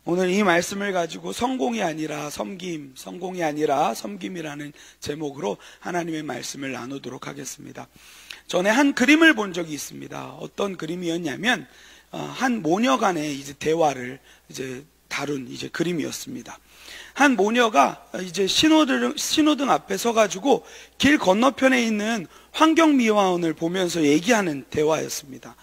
오늘 이 말씀을 가지고 성공이 아니라 섬김, 성공이 아니라 섬김이라는 제목으로 하나님의 말씀을 나누도록 하겠습니다. 전에 한 그림을 본 적이 있습니다. 어떤 그림이었냐면 한 모녀 간의 이제 대화를 이제 다룬 이제 그림이었습니다. 한 모녀가 이제 신호등 앞에 서가지고 길 건너편에 있는 환경미화원을 보면서 얘기하는 대화였습니다.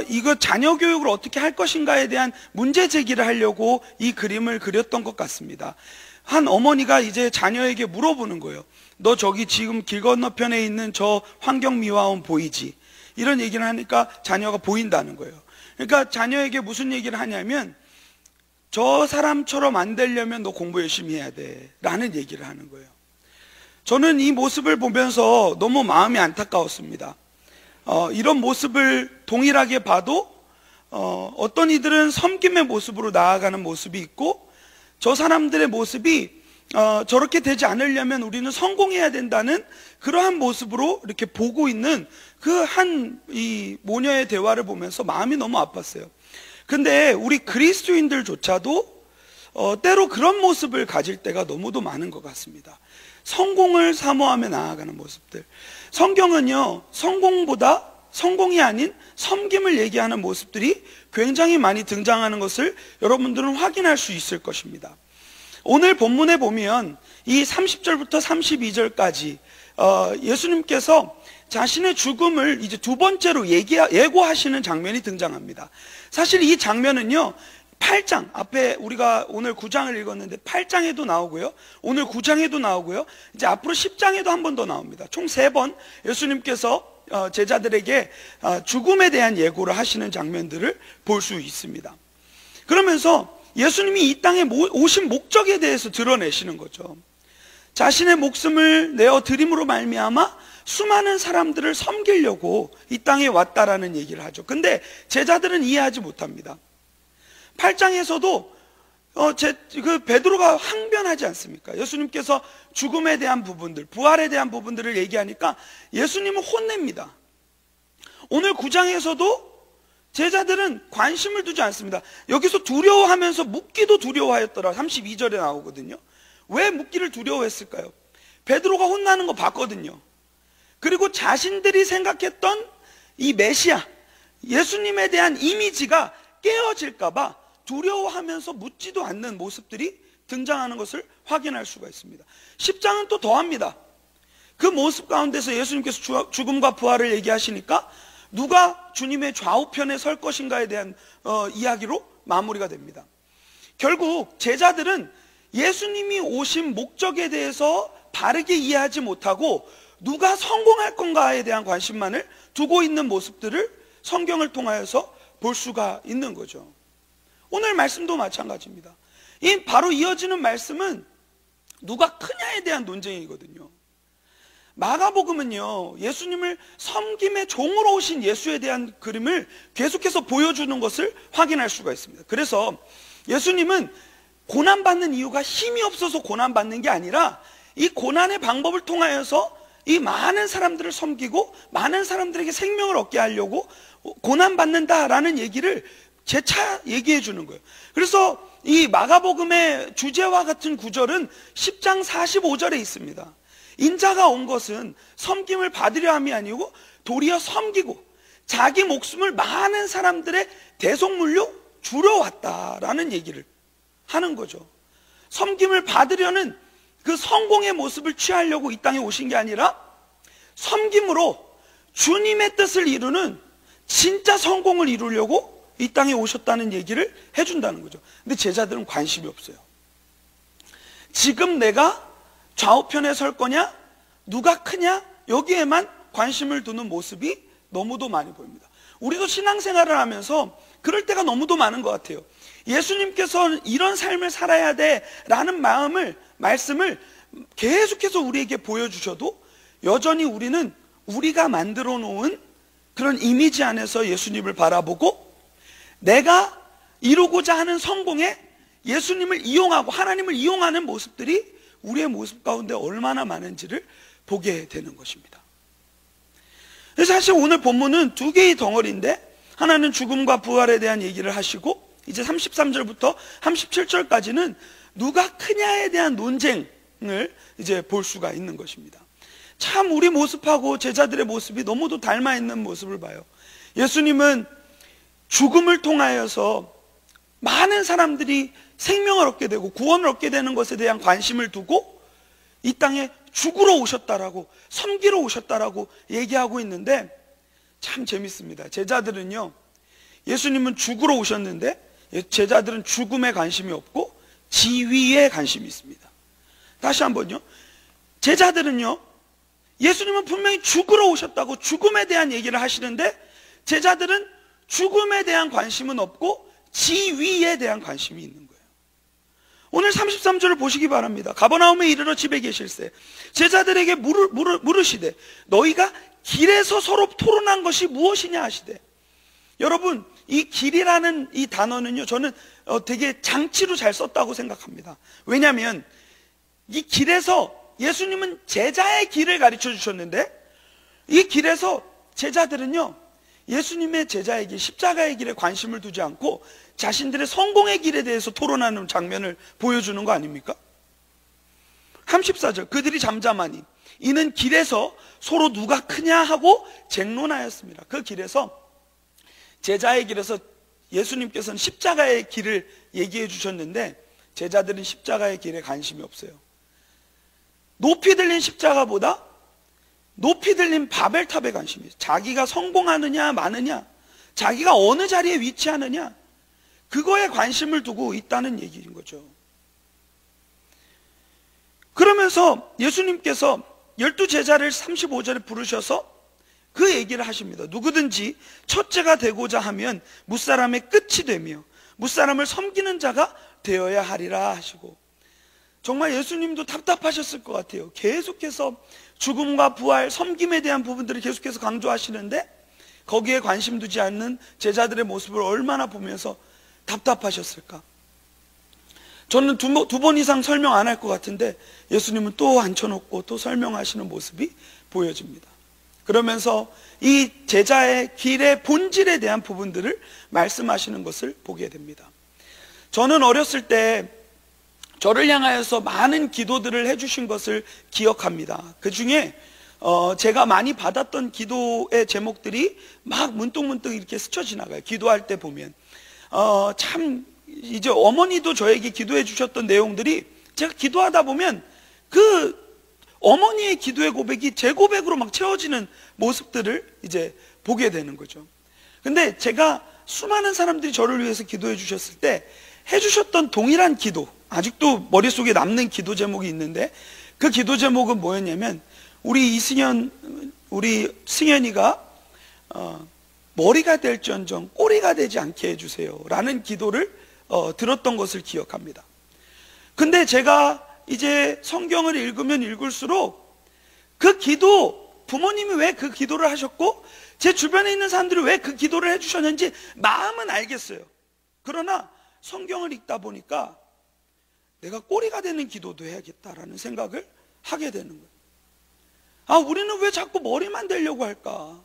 이거 자녀 교육을 어떻게 할 것인가에 대한 문제 제기를 하려고 이 그림을 그렸던 것 같습니다. 한 어머니가 이제 자녀에게 물어보는 거예요. 너 저기 지금 길 건너편에 있는 저 환경미화원 보이지? 이런 얘기를 하니까 자녀가 보인다는 거예요. 그러니까 자녀에게 무슨 얘기를 하냐면 저 사람처럼 안 되려면 너 공부 열심히 해야 돼 라는 얘기를 하는 거예요. 저는 이 모습을 보면서 너무 마음이 안타까웠습니다. 이런 모습을 동일하게 봐도 어떤 이들은 섬김의 모습으로 나아가는 모습이 있고 저 사람들의 모습이 저렇게 되지 않으려면 우리는 성공해야 된다는 그러한 모습으로 이렇게 보고 있는 그 이 모녀의 대화를 보면서 마음이 너무 아팠어요. 근데 우리 그리스도인들조차도 때로 그런 모습을 가질 때가 너무도 많은 것 같습니다. 성공을 사모하며 나아가는 모습들. 성경은요, 성공보다 성공이 아닌 섬김을 얘기하는 모습들이 굉장히 많이 등장하는 것을 여러분들은 확인할 수 있을 것입니다. 오늘 본문에 보면 이 30절부터 32절까지 예수님께서 자신의 죽음을 이제 두 번째로 예고하시는 장면이 등장합니다. 사실 이 장면은요, 8장, 앞에 우리가 오늘 9장을 읽었는데 8장에도 나오고요, 오늘 9장에도 나오고요, 이제 앞으로 10장에도 한 번 더 나옵니다. 총 3번 예수님께서 제자들에게 죽음에 대한 예고를 하시는 장면들을 볼 수 있습니다. 그러면서 예수님이 이 땅에 오신 목적에 대해서 드러내시는 거죠. 자신의 목숨을 내어 드림으로 말미암아 수많은 사람들을 섬기려고 이 땅에 왔다라는 얘기를 하죠. 근데 제자들은 이해하지 못합니다. 8장에서도 그 베드로가 항변하지 않습니까? 예수님께서 죽음에 대한 부분들, 부활에 대한 부분들을 얘기하니까 예수님은 혼냅니다. 오늘 9장에서도 제자들은 관심을 두지 않습니다. 여기서 두려워하면서 묻기도 두려워하였더라. 32절에 나오거든요. 왜 묻기를 두려워했을까요? 베드로가 혼나는 거 봤거든요. 그리고 자신들이 생각했던 이 메시아, 예수님에 대한 이미지가 깨어질까봐 두려워하면서 묻지도 않는 모습들이 등장하는 것을 확인할 수가 있습니다. 10장은 또 더합니다. 그 모습 가운데서 예수님께서 죽음과 부활을 얘기하시니까 누가 주님의 좌우편에 설 것인가에 대한 이야기로 마무리가 됩니다. 결국 제자들은 예수님이 오신 목적에 대해서 바르게 이해하지 못하고 누가 성공할 건가에 대한 관심만을 두고 있는 모습들을 성경을 통하여서 볼 수가 있는 거죠. 오늘 말씀도 마찬가지입니다. 바로 이어지는 말씀은 누가 크냐에 대한 논쟁이거든요. 마가복음은요, 예수님을 섬김의 종으로 오신 예수에 대한 그림을 계속해서 보여주는 것을 확인할 수가 있습니다. 그래서 예수님은 고난받는 이유가 힘이 없어서 고난받는 게 아니라 이 고난의 방법을 통하여서 이 많은 사람들을 섬기고 많은 사람들에게 생명을 얻게 하려고 고난받는다라는 얘기를 재차 얘기해 주는 거예요. 그래서 이 마가복음의 주제와 같은 구절은 10장 45절에 있습니다. 인자가 온 것은 섬김을 받으려 함이 아니고 도리어 섬기고 자기 목숨을 많은 사람들의 대속물로 주러 왔다라는 얘기를 하는 거죠. 섬김을 받으려는 그 성공의 모습을 취하려고 이 땅에 오신 게 아니라 섬김으로 주님의 뜻을 이루는 진짜 성공을 이루려고 이 땅에 오셨다는 얘기를 해준다는 거죠. 근데 제자들은 관심이 없어요. 지금 내가 좌우편에 설 거냐? 누가 크냐? 여기에만 관심을 두는 모습이 너무도 많이 보입니다. 우리도 신앙생활을 하면서 그럴 때가 너무도 많은 것 같아요. 예수님께서 이런 삶을 살아야 돼 라는 말씀을 계속해서 우리에게 보여주셔도 여전히 우리는 우리가 만들어 놓은 그런 이미지 안에서 예수님을 바라보고 내가 이루고자 하는 성공에 예수님을 이용하고 하나님을 이용하는 모습들이 우리의 모습 가운데 얼마나 많은지를 보게 되는 것입니다. 그래서 사실 오늘 본문은 두 개의 덩어리인데 하나는 죽음과 부활에 대한 얘기를 하시고 이제 33절부터 37절까지는 누가 크냐에 대한 논쟁을 이제 볼 수가 있는 것입니다. 참 우리 모습하고 제자들의 모습이 너무도 닮아 있는 모습을 봐요. 예수님은 죽음을 통하여서 많은 사람들이 생명을 얻게 되고 구원을 얻게 되는 것에 대한 관심을 두고 이 땅에 죽으러 오셨다라고, 섬기러 오셨다라고 얘기하고 있는데 참 재밌습니다. 제자들은요, 예수님은 죽으러 오셨는데 제자들은 죽음에 관심이 없고 지위에 관심이 있습니다. 다시 한번요, 제자들은요, 예수님은 분명히 죽으러 오셨다고 죽음에 대한 얘기를 하시는데 제자들은 죽음에 대한 관심은 없고 지위에 대한 관심이 있는 거예요. 오늘 33절을 보시기 바랍니다. 가버나움에 이르러 집에 계실새 제자들에게 물으시되 너희가 길에서 서로 토론한 것이 무엇이냐 하시되. 여러분, 이 길이라는 이 단어는요, 저는 되게 장치로 잘 썼다고 생각합니다. 왜냐하면 이 길에서 예수님은 제자의 길을 가르쳐 주셨는데 이 길에서 제자들은요, 예수님의 제자의 길, 십자가의 길에 관심을 두지 않고 자신들의 성공의 길에 대해서 토론하는 장면을 보여주는 거 아닙니까? 34절, 그들이 잠잠하니 이는 길에서 서로 누가 크냐 하고 쟁론하였습니다. 그 길에서, 제자의 길에서 예수님께서는 십자가의 길을 얘기해 주셨는데 제자들은 십자가의 길에 관심이 없어요. 높이 들린 십자가보다 높이 들린 바벨탑에 관심이 있어요. 자기가 성공하느냐 마느냐, 자기가 어느 자리에 위치하느냐, 그거에 관심을 두고 있다는 얘기인 거죠. 그러면서 예수님께서 12제자를 35절에 부르셔서 그 얘기를 하십니다. 누구든지 첫째가 되고자 하면 무사람의 끝이 되며 무사람을 섬기는 자가 되어야 하리라 하시고. 정말 예수님도 답답하셨을 것 같아요. 계속해서 죽음과 부활, 섬김에 대한 부분들을 계속해서 강조하시는데 거기에 관심 두지 않는 제자들의 모습을 얼마나 보면서 답답하셨을까. 저는 두 번 이상 설명 안 할 것 같은데 예수님은 또 앉혀놓고 또 설명하시는 모습이 보여집니다. 그러면서 이 제자의 길의 본질에 대한 부분들을 말씀하시는 것을 보게 됩니다. 저는 어렸을 때 저를 향하여서 많은 기도들을 해주신 것을 기억합니다. 그 중에 제가 많이 받았던 기도의 제목들이 막 문득문득 이렇게 스쳐 지나가요. 기도할 때 보면 참 이제 어머니도 저에게 기도해 주셨던 내용들이 제가 기도하다 보면 그 어머니의 기도의 고백이 제 고백으로 막 채워지는 모습들을 이제 보게 되는 거죠. 근데 제가 수많은 사람들이 저를 위해서 기도해 주셨을 때 해주셨던 동일한 기도, 아직도 머릿속에 남는 기도 제목이 있는데 그 기도 제목은 뭐였냐면 우리 승현이가 머리가 될지언정 꼬리가 되지 않게 해주세요 라는 기도를 들었던 것을 기억합니다. 근데 제가 이제 성경을 읽으면 읽을수록 그 기도, 부모님이 왜 그 기도를 하셨고 제 주변에 있는 사람들이 왜 그 기도를 해주셨는지 마음은 알겠어요. 그러나 성경을 읽다 보니까 내가 꼬리가 되는 기도도 해야겠다라는 생각을 하게 되는 거예요. 아, 우리는 왜 자꾸 머리만 되려고 할까?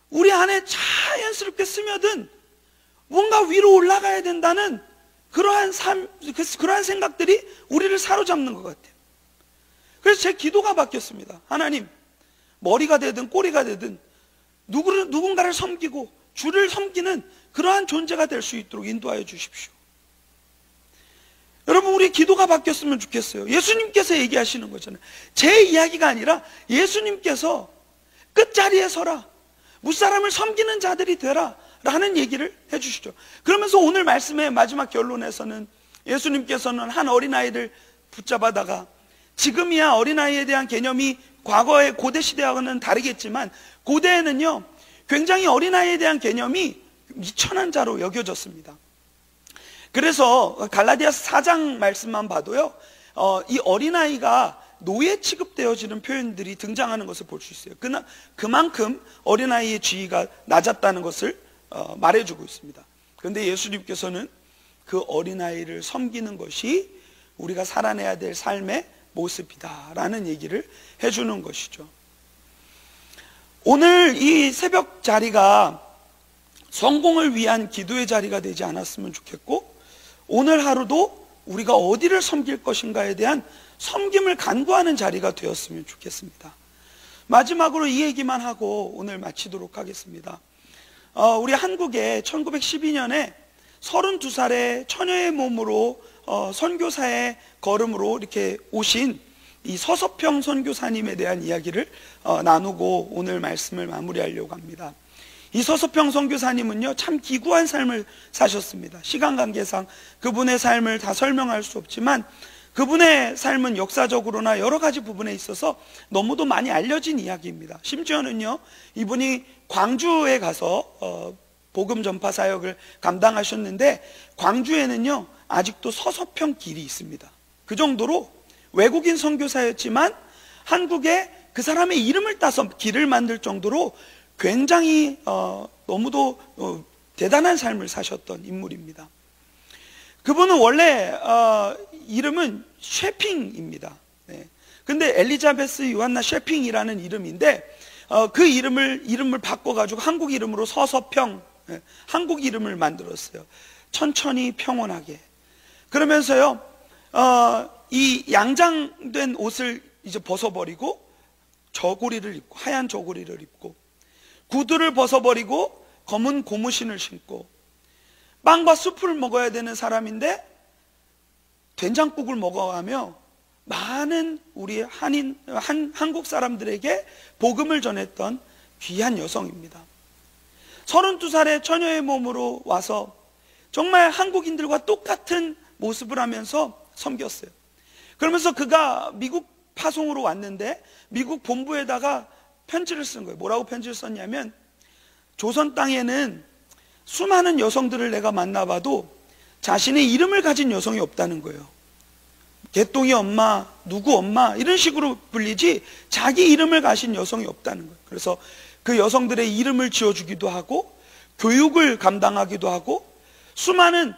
우리 안에 자연스럽게 스며든 뭔가 위로 올라가야 된다는 그러한 생각들이 우리를 사로잡는 것 같아요. 그래서 제 기도가 바뀌었습니다. 하나님, 머리가 되든 꼬리가 되든 누군가를 섬기고 주를 섬기는 그러한 존재가 될 수 있도록 인도하여 주십시오. 여러분, 우리 기도가 바뀌었으면 좋겠어요. 예수님께서 얘기하시는 거잖아요. 제 이야기가 아니라 예수님께서 끝자리에 서라, 무사람을 섬기는 자들이 되라 라는 얘기를 해주시죠. 그러면서 오늘 말씀의 마지막 결론에서는 예수님께서는 한 어린아이를 붙잡아다가, 지금이야 어린아이에 대한 개념이 과거의 고대 시대와는 다르겠지만 고대에는요 굉장히 어린아이에 대한 개념이 미천한 자로 여겨졌습니다. 그래서 갈라디아서 4장 말씀만 봐도요 이 어린아이가 노예 취급되어지는 표현들이 등장하는 것을 볼 수 있어요. 그만큼 어린아이의 지위가 낮았다는 것을 말해주고 있습니다. 그런데 예수님께서는 그 어린아이를 섬기는 것이 우리가 살아내야 될 삶의 모습이다라는 얘기를 해주는 것이죠. 오늘 이 새벽 자리가 성공을 위한 기도의 자리가 되지 않았으면 좋겠고, 오늘 하루도 우리가 어디를 섬길 것인가에 대한 섬김을 간구하는 자리가 되었으면 좋겠습니다. 마지막으로 이 얘기만 하고 오늘 마치도록 하겠습니다. 우리 한국에 1912년에 32살의 처녀의 몸으로 선교사의 걸음으로 이렇게 오신 이 서서평 선교사님에 대한 이야기를 나누고 오늘 말씀을 마무리하려고 합니다. 이 서서평 선교사님은요, 참 기구한 삶을 사셨습니다. 시간 관계상 그분의 삶을 다 설명할 수 없지만, 그분의 삶은 역사적으로나 여러 가지 부분에 있어서 너무도 많이 알려진 이야기입니다. 심지어는요, 이분이 광주에 가서 복음 전파 사역을 감당하셨는데, 광주에는요 아직도 서서평 길이 있습니다. 그 정도로 외국인 선교사였지만 한국에 그 사람의 이름을 따서 길을 만들 정도로 굉장히 너무도 대단한 삶을 사셨던 인물입니다. 그분은 원래 이름은 쉐핑입니다. 네. 근데 엘리자베스 요한나 쉐핑이라는 이름인데, 그 이름을 바꿔가지고 한국 이름으로 서서평, 한국 이름을 만들었어요. 천천히 평온하게. 그러면서요, 이 양장된 옷을 이제 벗어버리고 저고리를 입고, 하얀 저고리를 입고, 구두를 벗어버리고 검은 고무신을 신고, 빵과 숲을 먹어야 되는 사람인데 된장국을 먹어가며 많은 우리 한국 사람들에게 복음을 전했던 귀한 여성입니다. 32살의 처녀의 몸으로 와서 정말 한국인들과 똑같은 모습을 하면서 섬겼어요. 그러면서 그가 미국 파송으로 왔는데 미국 본부에다가 편지를 쓴 거예요. 뭐라고 편지를 썼냐면, 조선 땅에는 수많은 여성들을 내가 만나봐도 자신의 이름을 가진 여성이 없다는 거예요. 개똥이 엄마, 누구 엄마 이런 식으로 불리지 자기 이름을 가진 여성이 없다는 거예요. 그래서 그 여성들의 이름을 지어주기도 하고 교육을 감당하기도 하고, 수많은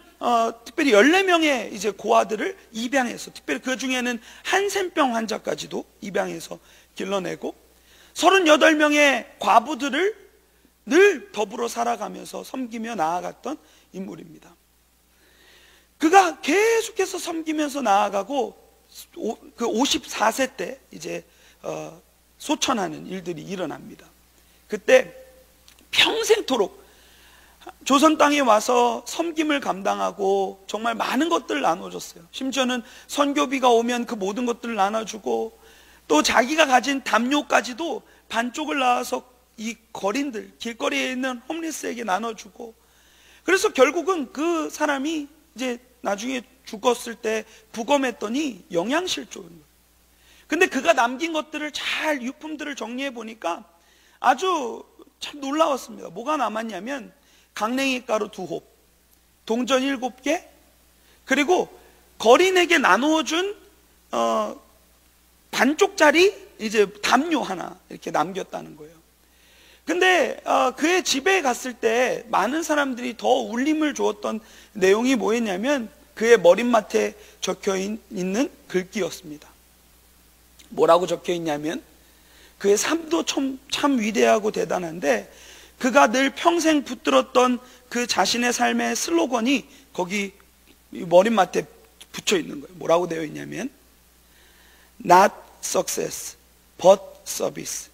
특별히 14명의 이제 고아들을 입양해서, 특별히 그 중에는 한센병 환자까지도 입양해서 길러내고, 38명의 과부들을 늘 더불어 살아가면서 섬기며 나아갔던 인물입니다. 그가 계속해서 섬기면서 나아가고, 그 54세 때 이제 소천하는 일들이 일어납니다. 그때 평생토록 조선 땅에 와서 섬김을 감당하고 정말 많은 것들을 나눠줬어요. 심지어는 선교비가 오면 그 모든 것들을 나눠주고, 또 자기가 가진 담요까지도 반쪽을 나와서 이 거린들, 길거리에 있는 홈리스에게 나눠주고, 그래서 결국은 그 사람이 이제 나중에 죽었을 때 부검했더니 영양실조인 거예요. 근데 그가 남긴 것들을 잘, 유품들을 정리해 보니까 아주 참 놀라웠습니다. 뭐가 남았냐면 강냉이 가루 2홉, 동전 7개, 그리고 거린에게 나누어준 반쪽짜리 이제 담요 하나 이렇게 남겼다는 거예요. 근데 그의 집에 갔을 때 많은 사람들이 더 울림을 주었던 내용이 뭐였냐면, 그의 머릿맡에 적혀 있는 글귀였습니다. 뭐라고 적혀 있냐면, 그의 삶도 참 위대하고 대단한데, 그가 늘 평생 붙들었던 그 자신의 삶의 슬로건이 거기 머릿맡에 붙여 있는 거예요. 뭐라고 되어 있냐면, Not success, but service.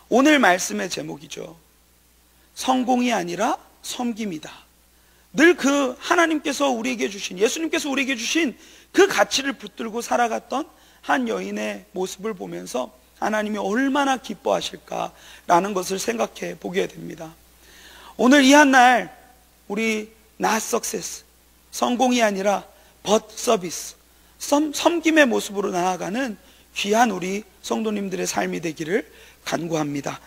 오늘 말씀의 제목이죠. 성공이 아니라 섬김이다. 늘 그 하나님께서 우리에게 주신, 예수님께서 우리에게 주신 그 가치를 붙들고 살아갔던 한 여인의 모습을 보면서 하나님이 얼마나 기뻐하실까라는 것을 생각해 보게 됩니다. 오늘 이 한 날 우리 not success, 성공이 아니라 but service, 섬김의 모습으로 나아가는 귀한 우리 성도님들의 삶이 되기를 간구합니다.